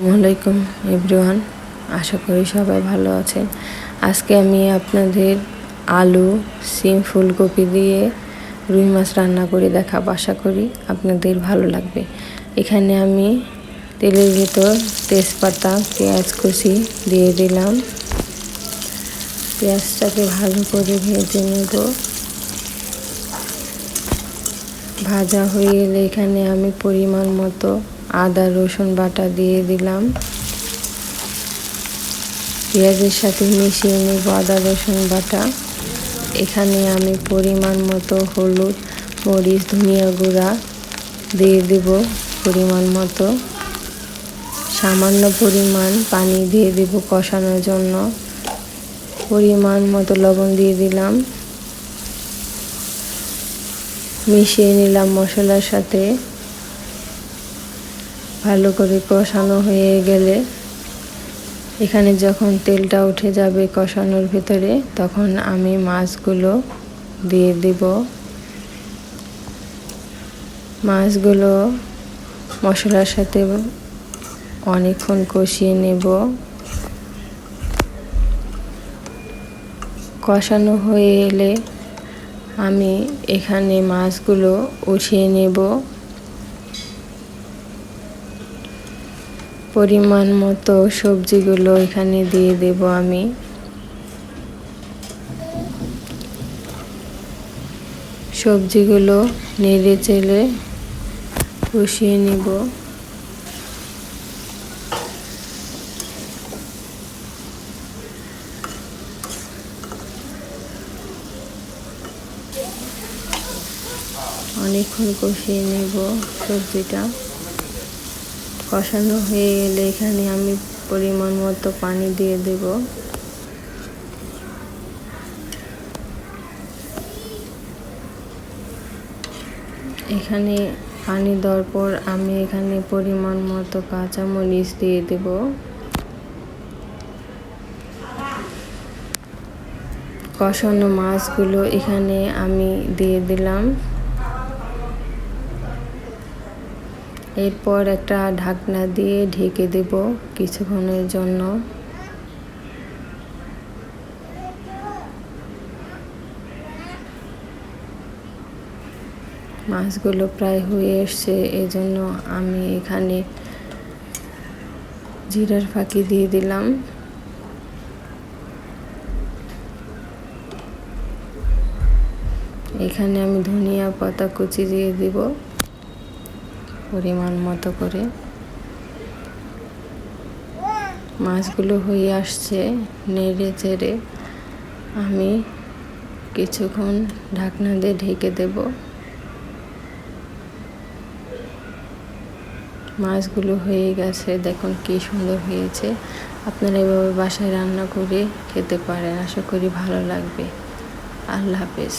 আসসালামাইকুম এভরিওয়ান, আশা করি সবাই ভালো আছেন। আজকে আমি আপনাদের আলু, সিম, ফুলকপি দিয়ে রুই মাছ রান্না করে দেখাবো। আশা করি আপনাদের ভালো লাগবে। এখানে আমি তেলের ভিতর তেজপাতা, পেঁয়াজ কুচি দিয়ে দিলাম। পেঁয়াজটাকে ভালো করে ভেজে নেব। ভাজা হয়ে গেলে এখানে আমি পরিমাণ মতো আদা রসুন বাটা দিয়ে দিলাম। পেঁয়াজের সাথে মিশিয়ে নেব আদা রসুন বাটা। এখানে আমি পরিমাণ মতো হলুদ, মরিচ, ধনিয়া গুঁড়া দিয়ে দেব পরিমাণ মতো। সামান্য পরিমাণ পানি দিয়ে দেব কষানোর জন্য। পরিমাণ মতো লবণ দিয়ে দিলাম। মিশিয়ে নিলাম মশলার সাথে। ভালো করে কষানো হয়ে গেলে এখানে যখন তেলটা উঠে যাবে কষানোর ভিতরে, তখন আমি মাছগুলো দিয়ে দেব। মাছগুলো মশলার সাথে অনেকক্ষণ কষিয়ে নেব। কষানো হয়ে এলে আমি এখানে মাছগুলো উঠিয়ে নেব। পরিমাণ মতো সবজিগুলো এখানে দিয়ে দেব আমি। সবজিগুলো নেড়ে চেড়ে কষিয়ে নেব। অনেকক্ষণ কষিয়ে নেব সবজিটা। কষানো হয়ে গেলে এখানে আমি পরিমাণ মতো পানি দিয়ে দেব। এখানে পানি দেওয়ার পর আমি এখানে পরিমাণ মতো কাঁচামরিচ দিয়ে দেব। কষানো মাছগুলো এখানে আমি দিয়ে দিলাম। এরপর একটা ঢাকনা দিয়ে ঢেকে দেব কিছুক্ষণের জন্য। মাছগুলো প্রায় হয়ে এসছে, এজন্য আমি এখানে জিরার ফাঁকি দিয়ে দিলাম। এখানে আমি ধনিয়া পাতা কুচি দিয়ে দিব পরিমাণ মতো করে। মাছগুলো হয়ে আসছে, নেড়ে চেড়ে আমি কিছুক্ষণ ঢাকনা দিয়ে ঢেকে দেব। মাছগুলো হয়ে গেছে, দেখুন কি সুন্দর হয়েছে। আপনারা এভাবে বাসায় রান্না করে খেতে পারেন, আশা করি ভালো লাগবে। আল্লাহ হাফেজ।